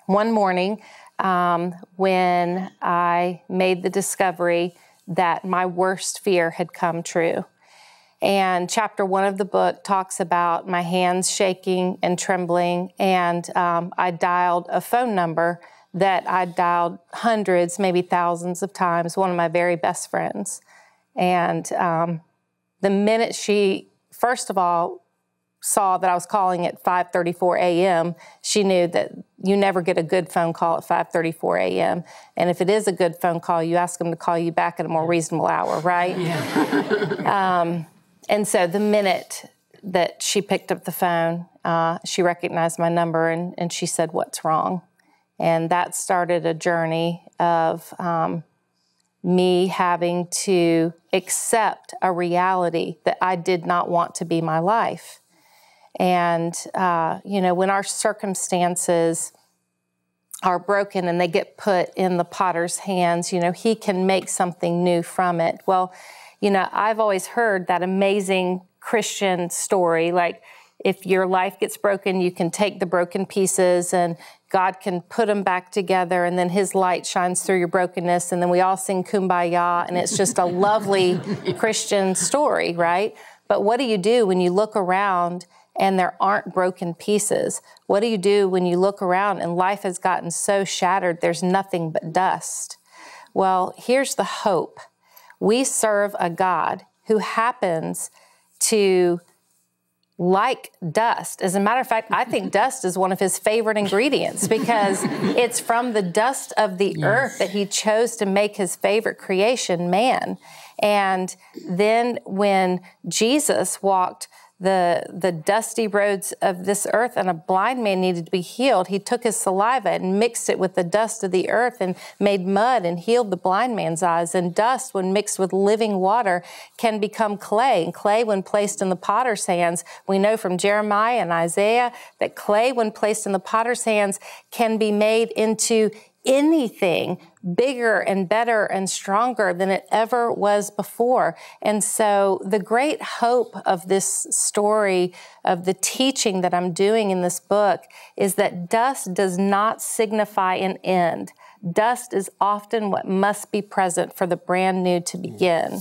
one morning when I made the discovery that my worst fear had come true. And chapter 1 of the book talks about my hands shaking and trembling, and I dialed a phone number that I dialed hundreds, maybe thousands of times, one of my very best friends. And the minute she, first of all, saw that I was calling at 5:34 a.m., she knew that you never get a good phone call at 5:34 a.m. And if it is a good phone call, you ask them to call you back at a more reasonable hour, right? Yeah. And so the minute that she picked up the phone, she recognized my number and she said, "What's wrong?" And that started a journey of me having to accept a reality that I did not want to be my life. And, when our circumstances are broken and they get put in the potter's hands, he can make something new from it. Well, I've always heard that amazing Christian story, like if your life gets broken, you can take the broken pieces and God can put them back together, and then his light shines through your brokenness, and then we all sing Kumbaya, and it's just a lovely Christian story, right? But what do you do when you look around and there aren't broken pieces? What do you do when you look around and life has gotten so shattered there's nothing but dust? Well, here's the hope. We serve a God who happens to like dust. As a matter of fact, I think dust is one of his favorite ingredients because it's from the dust of the earth that he chose to make his favorite creation, man. And then when Jesus walked the dusty roads of this earth and a blind man needed to be healed, he took his saliva and mixed it with the dust of the earth and made mud and healed the blind man's eyes. And dust, when mixed with living water, can become clay. And clay, when placed in the potter's hands, we know from Jeremiah and Isaiah that clay, when placed in the potter's hands, can be made into anything bigger and better and stronger than it ever was before. And so the great hope of this story, of the teaching that I'm doing in this book, is that dust does not signify an end. Dust is often what must be present for the brand new to begin.